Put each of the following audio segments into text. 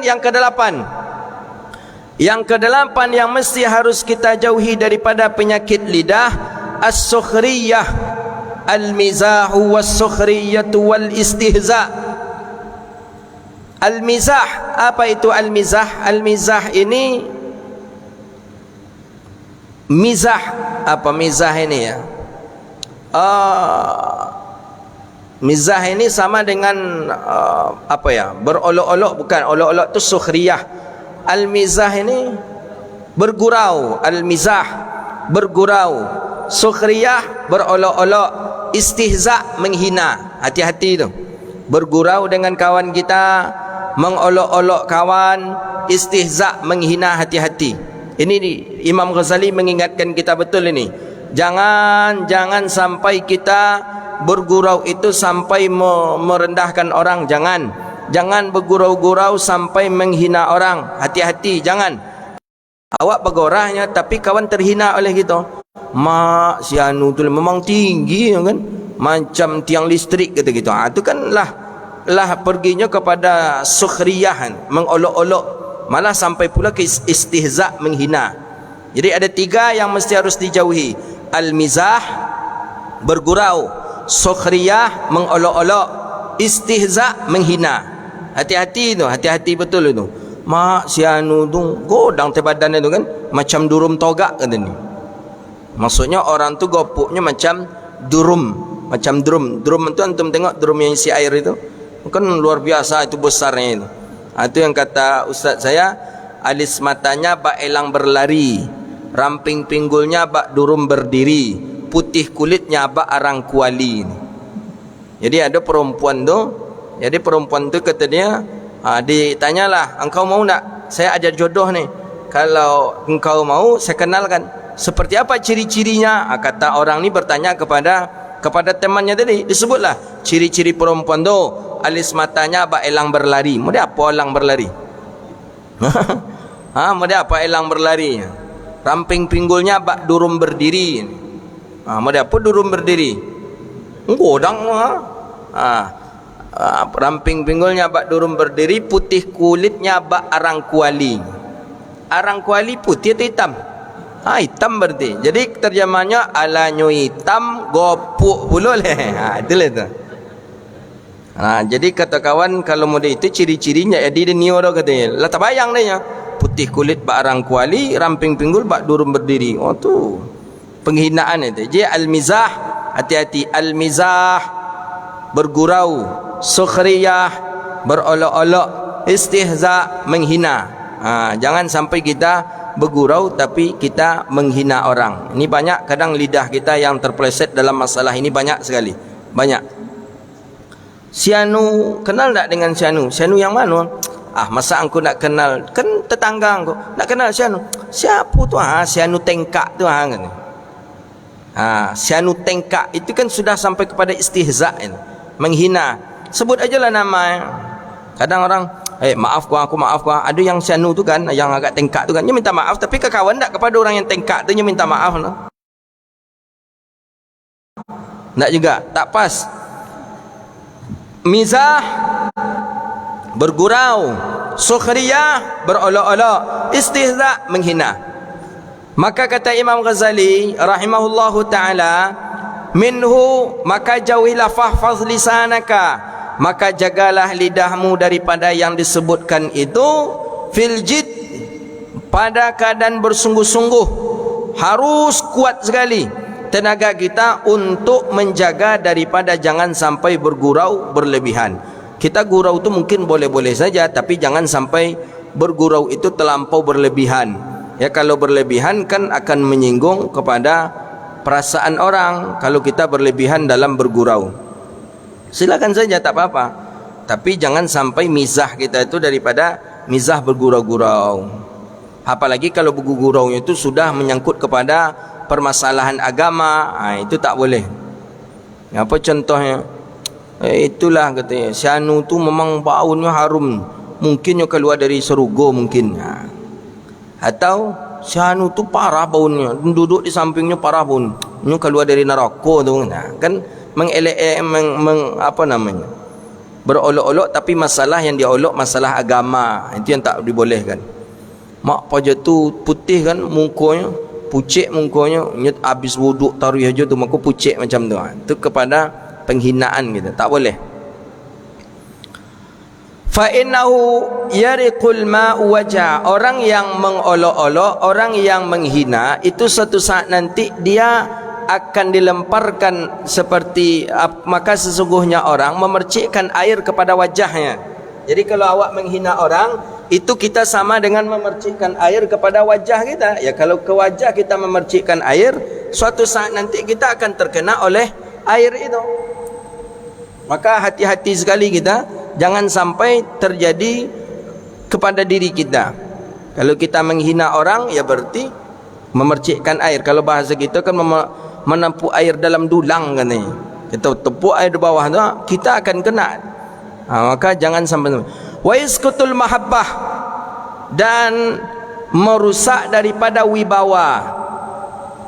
yang kedelapan. Yang kedelapan yang mesti harus kita jauhi daripada penyakit lidah, as-sukhriyah, al-mizahu was-sukhriyatu wal-istihza. Al-mizah, apa itu al-mizah? Al-mizah ini, mizah, apa mizah ini ya? Mizah ini sama dengan apa ya? Berolok-olok, bukan. Olok-olok itu sukhriyah. Al-mizah ini bergurau. Al-mizah bergurau. Sukhriyah berolok-olok. Istihza menghina. Hati-hati tu. Bergurau dengan kawan kita, mengolok-olok kawan, istihza menghina, hati-hati. Ini Imam Ghazali mengingatkan kita betul ini. Jangan sampai kita bergurau itu sampai merendahkan orang. Jangan bergurau-gurau sampai menghina orang. Hati-hati, jangan. Awak bergorahnya tapi kawan terhina oleh kita. Mak si anu tu memang tinggi kan, macam tiang listrik kata gitu. Itu kan lah perginya kepada sukhriyah, mengolok-olok, malah sampai pula ke istihza, menghina. Jadi ada tiga yang mesti harus dijauhi. Al-mizah, bergurau. Sukhriyah, mengolok-olok. Istihza, menghina. Hati-hati tu, hati-hati betul tu. Mak si anu tu godang tebadan tu kan, macam durum togak kata ni. Maksudnya orang tu gopuknya macam durum, macam drum. Drum tu antum tengok drum yang isi air itu, kan luar biasa itu besarnya itu. Itu yang kata ustaz saya, alis matanya bak elang berlari, ramping pinggulnya bak durum berdiri, putih kulitnya bak arang kuali. Jadi ada perempuan tu kata dia, ditanyalah, engkau mau nak saya ada jodoh ni? Kalau engkau mau saya kenalkan. Seperti apa ciri-cirinya? Kata orang ni bertanya kepada temannya tadi, disebutlah ciri-ciri perempuan tu. Alis matanya bak elang berlari. Mau dia apa elang berlari? Mau dia apa elang berlari? Ramping pinggulnya bak durum berdiri. Mau dia apa durum berdiri? Godang. Ramping pinggulnya bak durum berdiri, putih kulitnya bak arang kuali. Arang kuali putih atau hitam? Hitam berarti. Jadi terjemahnya alanyo hitam gopuk pula leh. Itulah tu. Jadi kata kawan, kalau model itu ciri-cirinya jadi dia niyo dah katanya. Lah tak bayang dia. Putih kulit bak arang kuali, ramping pinggul bak durum berdiri. Oh tu penghinaan itu. Jadi al-mizah, hati-hati. Al-mizah bergurau, sukhriyah berolok-olok, istihza menghina. Jangan sampai kita bergurau tapi kita menghina orang. Ini banyak, kadang lidah kita yang terpeleset dalam masalah ini banyak sekali. Banyak. Sianu, kenal tak dengan Sianu? Sianu yang mana? Masa aku nak kenal? Kan tetangga aku. Nak kenal Sianu? Siapa tu? Sianu tengkak tu. Sianu tengkak itu kan sudah sampai kepada istihza, menghina. Sebut ajalah nama. Kadang orang, maaf aku maaf. Ada yang Sianu tu kan, yang agak tengkak tu kan, dia minta maaf, tapi ke kawan tak kepada orang yang tengkak tu dia minta maaf no? Tak juga, tak pas. Mizah bergurau, sukhriyah berolok-olok, istihza menghina. Maka kata Imam Ghazali rahimahullahu ta'ala, minhu, maka jauhilah, fahfaz lisanaka, maka jagalah lidahmu daripada yang disebutkan itu, filjid, pada keadaan bersungguh-sungguh, harus kuat sekali tenaga kita untuk menjaga daripada jangan sampai bergurau berlebihan. Kita gurau itu mungkin boleh-boleh saja, tapi jangan sampai bergurau itu terlampau berlebihan. Ya, kalau berlebihan kan akan menyinggung kepada perasaan orang kalau kita berlebihan dalam bergurau. Silakan saja, tak apa-apa, tapi jangan sampai mizah kita itu daripada mizah bergurau-gurau. Apalagi kalau bergurau itu sudah menyangkut kepada permasalahan agama, itu tak boleh. Apa contohnya? Itulah katanya, Sianu tu memang baunya harum, mungkinnya keluar dari serugo mungkin. Atau Sianu tu parah baunya, duduk di sampingnya parah baunya keluar dari neraka tu. Kan mengelek apa namanya, berolok-olok tapi masalah yang dia olok masalah agama, itu yang tak dibolehkan. Mak paja tu putih kan mukanya, pucik mukanya, habis wuduk taruh aja tu muka pucik macam tu. Itu kepada penghinaan kita, tak boleh. Fa innahu yariqul ma'u wajah. Orang yang mengolok-olok, orang yang menghina, itu suatu saat nanti dia akan dilemparkan seperti maka sesungguhnya orang memercikkan air kepada wajahnya. Jadi kalau awak menghina orang, itu kita sama dengan memercikkan air kepada wajah kita. Ya, kalau ke wajah kita memercikkan air, suatu saat nanti kita akan terkena oleh air itu. Maka hati-hati sekali kita, jangan sampai terjadi kepada diri kita. Kalau kita menghina orang, ya berarti memercikkan air. Kalau bahasa kita kan menampuk air dalam dulang kan ni. Kita tepuk air di bawah tu, kita akan kena. Maka jangan sampai. Wa iskutul mahabbah, dan merusak daripada wibawa.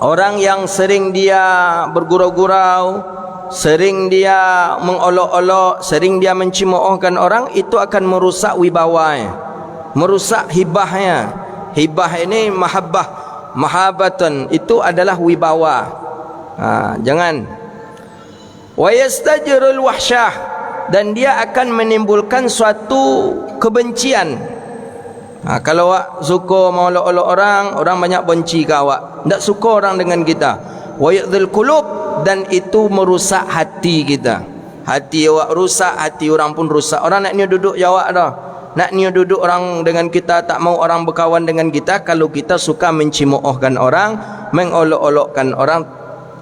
Orang yang sering dia bergurau-gurau, sering dia mengolok-olok, sering dia mencemoohkan orang, itu akan merusak wibawanya, merusak hibahnya. Hibah ini mahabbah, mahabbatan, itu adalah wibawa. Jangan. Wa yastajirul wahsyah, dan dia akan menimbulkan suatu kebencian. Kalau awak suka mengolok-olok orang, orang banyak benci ke awak, tak suka orang dengan kita. Wa yadhil qulub, dan itu merusak hati kita. Hati awak rusak, hati orang pun rusak. Orang nak duduk jawab dah, nak duduk orang dengan kita, tak mau orang berkawan dengan kita. Kalau kita suka mencemoohkan orang, mengolok-olokkan orang,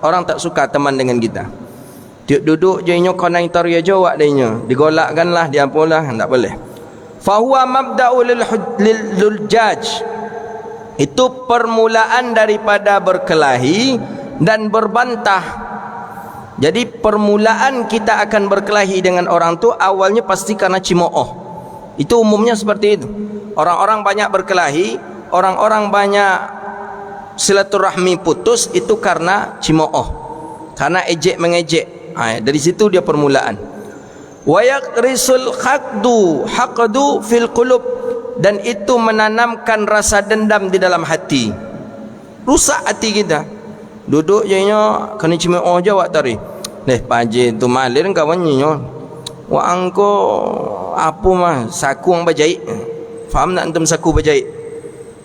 orang tak suka teman dengan kita. Tiap duduk je inyo konai taria jawab dia inyo, digolakkanlah dia apalah, tak boleh. Fa huwa mabda'u lil jaj, itu permulaan daripada berkelahi dan berbantah. Jadi permulaan kita akan berkelahi dengan orang tu awalnya pasti karena cemooh. Itu umumnya seperti itu. Orang-orang banyak berkelahi, orang-orang banyak silaturahmi putus, itu karena cemooh, karena ejek mengejek. Dari situ dia permulaan. Wa yaqrisul haqdu fil qulub, dan itu menanamkan rasa dendam di dalam hati. Rusak hati kita. Duduk je nyo kena cemooh je awak tari. Paje tu malir kawan nyo. Wa angko apa mah saku ang bajait. Faham tak antum saku bajait?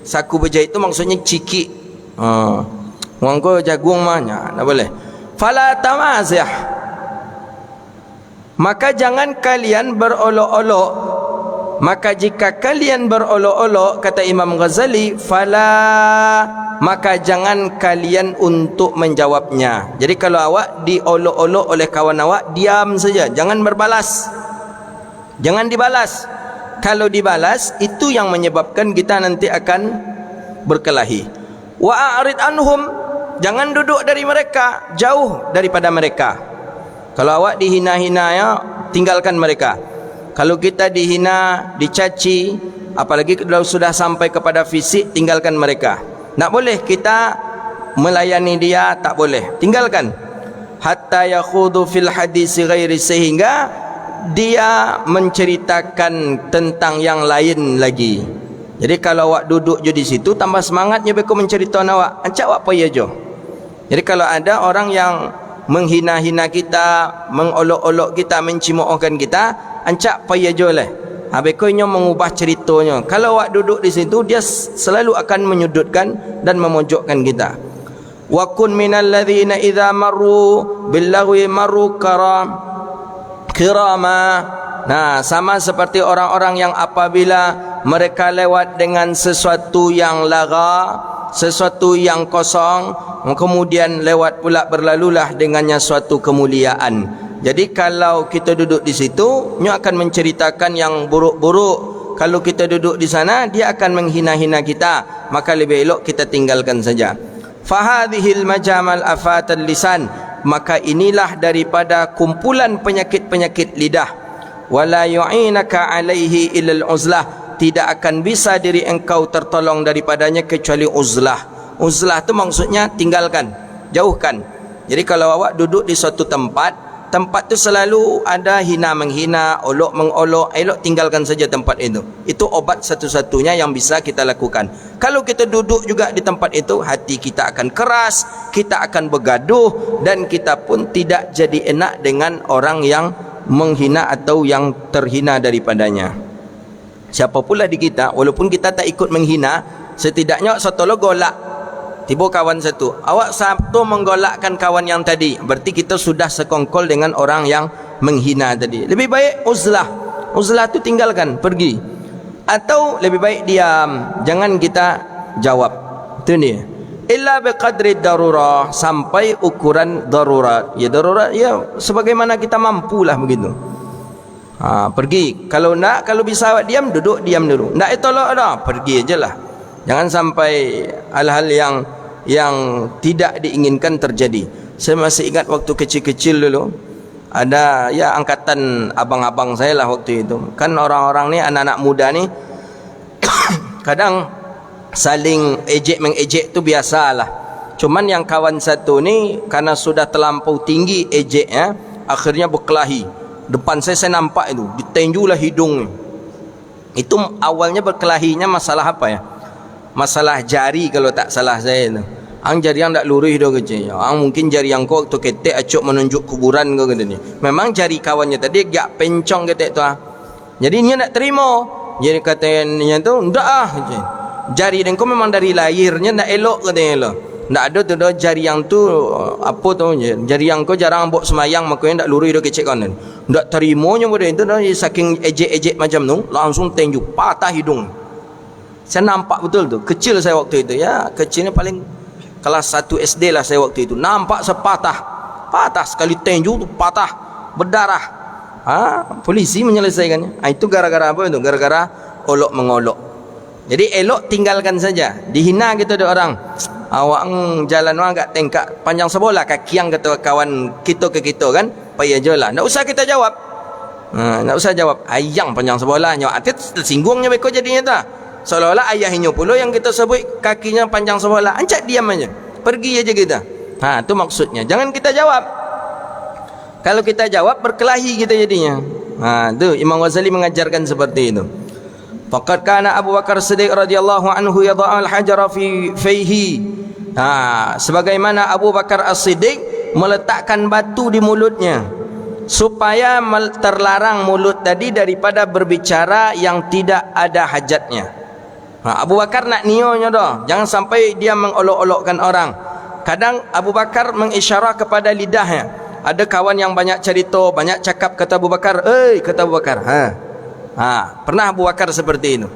Saku bajait tu maksudnya ciki. Wa angko jagung mah tak boleh. Fala tamazih, maka jangan kalian berolok-olok. Maka jika kalian berolok-olok, kata Imam Ghazali, fala, maka jangan kalian untuk menjawabnya. Jadi kalau awak diolok-olok oleh kawan awak, diam saja, jangan berbalas, jangan dibalas. Kalau dibalas, itu yang menyebabkan kita nanti akan berkelahi. Wa a'rid anhum, jangan duduk dari mereka, jauh daripada mereka. Kalau awak dihina-hina ya, tinggalkan mereka. Kalau kita dihina, dicaci, apalagi kalau sudah sampai kepada fisik, tinggalkan mereka. Tak boleh kita melayani dia, tak boleh, tinggalkan. Hatta yakhudu fil hadisi ghairi, sehingga dia menceritakan tentang yang lain lagi. Jadi kalau awak duduk je di situ, tambah semangatnya beko menceritakan awak, ancak awak payah jo. Jadi kalau ada orang yang menghina-hina kita, mengolok-olok kita, mencemoohkan kita, ancak payah jo leh. Bekonya mengubah ceritanya. Kalau awak duduk di situ, dia selalu akan menyudutkan dan memojokkan kita. Wa kun minal ladzina idza marru bil lagwi marru kirama. Nah, sama seperti orang-orang yang apabila mereka lewat dengan sesuatu yang laga, sesuatu yang kosong, kemudian lewat pula berlalulah dengannya suatu kemuliaan. Jadi kalau kita duduk di situ, dia akan menceritakan yang buruk-buruk. Kalau kita duduk di sana, dia akan menghina-hina kita, maka lebih elok kita tinggalkan saja. Fahadhil majamal afatal lisan, maka inilah daripada kumpulan penyakit-penyakit lidah. Wala yu'inaka alaihi ilal uzlah, tidak akan bisa diri engkau tertolong daripadanya kecuali uzlah. Uzlah itu maksudnya tinggalkan, jauhkan. Jadi kalau awak duduk di suatu tempat, tempat tu selalu ada hina menghina, olok mengolok, elok tinggalkan saja tempat itu. Itu obat satu-satunya yang bisa kita lakukan. Kalau kita duduk juga di tempat itu, hati kita akan keras, kita akan bergaduh, dan kita pun tidak jadi enak dengan orang yang menghina atau yang terhina daripadanya. Siapa pula di kita, walaupun kita tak ikut menghina, setidaknya satu lo golak. Tiba kawan satu, awak satu menggolakkan kawan yang tadi, berarti kita sudah sekongkol dengan orang yang menghina tadi. Lebih baik uzlah. Uzlah tu tinggalkan, pergi. Atau lebih baik diam, jangan kita jawab. Itu dia. Illa biqadri darurah, sampai ukuran darurat. Ya darurat ya sebagaimana kita mampulah begitu. Pergi. Kalau nak, kalau bisa awak diam, duduk diam dulu. Nak tolak dah, pergi ajalah. Jangan sampai hal-hal yang tidak diinginkan terjadi. Saya masih ingat waktu kecil-kecil dulu, ada ya angkatan abang-abang saya lah waktu itu. Kan orang-orang ni, anak-anak muda ni kadang saling ejek-mengejek tu biasalah. Cuman yang kawan satu ni karena sudah terlampau tinggi ejeknya, akhirnya berkelahi. Depan saya nampak itu, ditenjulah hidung. Itu awalnya berkelahinya masalah apa ya? Masalah jari kalau tak salah saya itu. Ang jari yang tak lurus dah kecil. Ang mungkin jari yang kau tu ketek acuk menunjuk kuburan kau kata ni. Memang jari kawannya tadi gak pencong ketek tu. Jadi dia nak terima. Jadi katanya tu ndak jari dan kau memang dari lahirnya nak elok katanya lah. Ndak ada tu dah jari yang tu apa tu jari yang kau jarang buat semayang makanya ndak lurus dah kecil kau ni. Ndak terimanya pada itu dah saking ejek-ejek macam tu langsung tenjuk patah hidung. Saya nampak betul tu. Kecil saya waktu itu ya, kecilnya paling kelas 1 SD lah saya waktu itu. Nampak sepatah. Patah sekali tenju tu patah, berdarah. Polisi menyelesaikannya. Itu gara-gara apa itu? Gara-gara olok mengolok. Jadi elok tinggalkan saja. Dihina gitu ada orang. Awak jalan orang agak tengkak panjang sebelah kaki yang kata kawan kita ke kita kan. Payah je lah. Tak usah kita jawab. Tak usah jawab. Ayang panjang sebelah. Artinya tersinggungnya beko jadinya tak. Seolah-olah ayahnya pula yang kita sebut kakinya panjang sebelah. Ancak diam aja. Pergi aja kita. Itu maksudnya. Jangan kita jawab. Kalau kita jawab berkelahi kita jadinya. Tu Imam Ghazali mengajarkan seperti itu. Faqad kana Abu Bakar Siddiq radhiyallahu anhu yadha'al hajara fi fihi. Sebagaimana Abu Bakar As-Siddiq meletakkan batu di mulutnya supaya terlarang mulut tadi daripada berbicara yang tidak ada hajatnya. Abu Bakar nak nionya dah, jangan sampai dia mengolok-olokkan orang. Kadang Abu Bakar mengisyarah kepada lidahnya. Ada kawan yang banyak cerita, banyak cakap, kata Abu Bakar, kata Abu Bakar, pernah Abu Bakar seperti itu.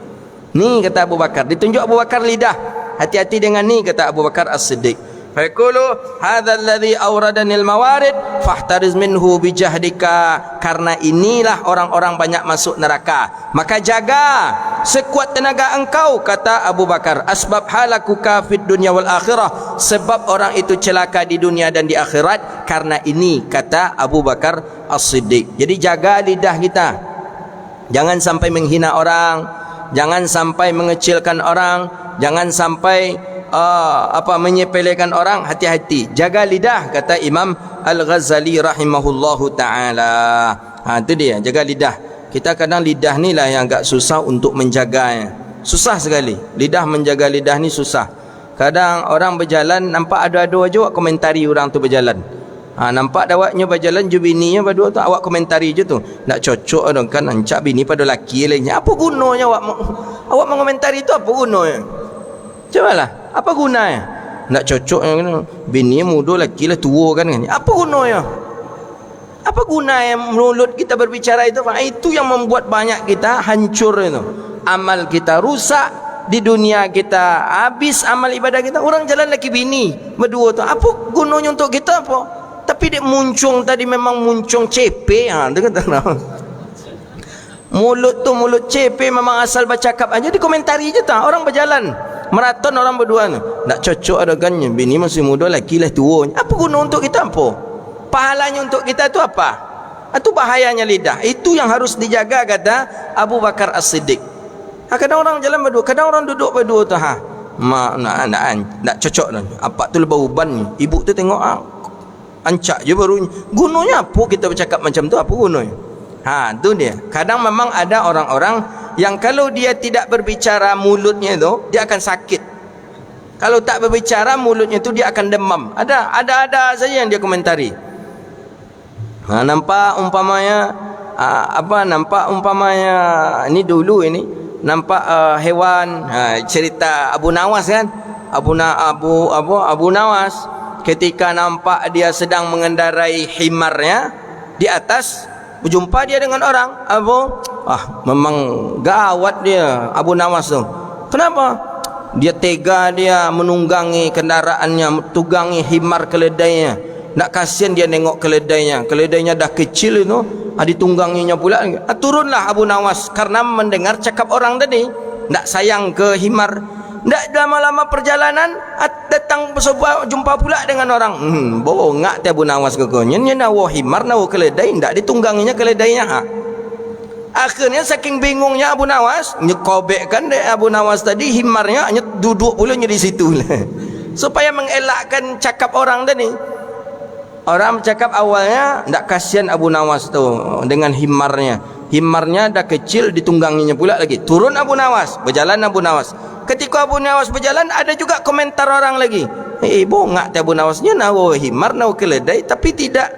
Ni kata Abu Bakar, ditunjuk Abu Bakar lidah. Hati-hati dengan ni kata Abu Bakar As-Siddiq. Faqulu hadzal ladzi awradanil mawarid fahtariz minhu bijahdika. Karena inilah orang-orang banyak masuk neraka, maka jaga sekuat tenaga engkau, kata Abu Bakar. Asbab halakuka fid dunya wal akhirah, sebab orang itu celaka di dunia dan di akhirat karena ini, kata Abu Bakar As-Siddiq. Jadi jaga lidah kita, jangan sampai menghina orang, jangan sampai mengecilkan orang, jangan sampai menyepelekan orang. Hati-hati, jaga lidah, kata Imam Al-Ghazali rahimahullahu ta'ala. Itu dia, jaga lidah. Kita kadang lidah ni lah yang agak susah untuk menjaganya. Susah sekali lidah, menjaga lidah ni susah. Kadang orang berjalan nampak ada-ada aja awak komentari orang tu berjalan. Nampak dawaknya berjalan je bininya berdua tu, awak komentari je tu. Nak cocok dong kan, ancak bini pada laki lainnya. Apa gunanya awak mengomentari tu, apa gunanya? Cobalah, apa gunanya? Nak cocok bini muda, laki lah tua kan. Apa gunanya? Apa gunanya mulut kita berbicara itu? Itu yang membuat banyak kita hancur itu. Amal kita rusak, di dunia kita habis amal ibadah kita. Orang jalan laki bini berdua tu, apa gunanya untuk kita apa? Tapi dia muncung tadi memang muncung cepe. Mulut tu mulut cepe, memang asal bercakap aja, dikomentari je tak. Orang berjalan maraton, orang berdua tu nak cocok adegannya, bini masih muda, laki lah tua. Apa guna untuk kita apa? Pahalanya untuk kita tu apa? Itu bahayanya lidah. Itu yang harus dijaga, kata Abu Bakar As-Siddiq. Kadang orang jalan berdua, kadang orang duduk berdua tu, nak cocok tu. Apa tu lebah uban ni? Ibu tu tengok ancak je baru. Gunanya apa kita bercakap macam tu? Apa gunanya? Tu dia. Kadang memang ada orang-orang yang kalau dia tidak berbicara mulutnya tu, dia akan sakit. Kalau tak berbicara mulutnya tu, dia akan demam. Ada saja yang dia komentari. Nampak umpamanya nampak umpamanya ini dulu ini nampak hewan, cerita Abu Nawas kan, Abu Nawas ketika nampak dia sedang mengendarai himarnya di atas, berjumpa dia dengan orang memang gawat dia Abu Nawas tu. Kenapa? Dia tega, dia menunggangi kendaraannya, tunggangi himar keledainya. Tak kasihan dia nengok keledainya dah kecil itu, ditungganginya pula. Turunlah Abu Nawas karena mendengar cakap orang tadi, tak sayang ke himar. Tak lama-lama perjalanan, datang jumpa pula dengan orang. Bongak dia Abu Nawas ke konya, nawa himar, nawa keledai, tak ditungganginya keledainya. Akhirnya saking bingungnya Abu Nawas, nyekobekkan dia Abu Nawas tadi himarnya, duduk pulanya di situ supaya mengelakkan cakap orang tadi. Orang cakap awalnya tak kasihan Abu Nawas tu dengan himarnya dah kecil, ditungganginya pula lagi. Turun Abu Nawas, berjalan Abu Nawas. Ketika Abu Nawas berjalan, ada juga komentar orang lagi, bongak Abu Nawasnya nawa himar, nawa keledai, tapi tidak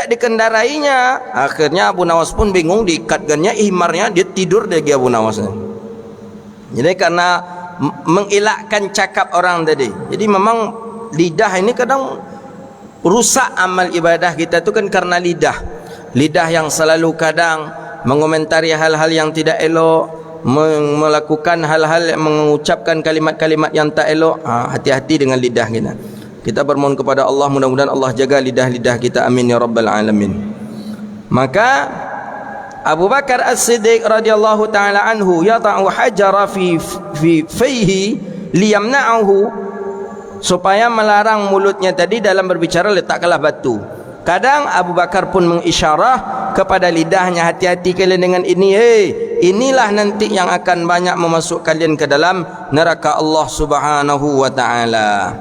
dikendarainya. Akhirnya Abu Nawas pun bingung, diikatkannya himarnya, dia tidur lagi Abu Nawas. Jadi karena mengelakkan cakap orang tadi. Jadi memang lidah ini kadang rusak amal ibadah kita tu kan, karena lidah yang selalu kadang mengomentari hal-hal yang tidak elok, melakukan hal-hal, mengucapkan kalimat-kalimat yang tak elok. Hati-hati dengan lidah kita. Kita bermohon kepada Allah, mudah-mudahan Allah jaga lidah-lidah kita, amin ya rabbal alamin. Maka Abu Bakar As-Siddiq radhiyallahu taala anhu yata'u hajara fi fihi liyamna'ahu, supaya melarang mulutnya tadi dalam berbicara, letakkanlah batu. Kadang Abu Bakar pun mengisyarah kepada lidahnya, hati-hati kalian dengan ini, inilah nanti yang akan banyak memasuk kalian ke dalam neraka Allah Subhanahu wa taala.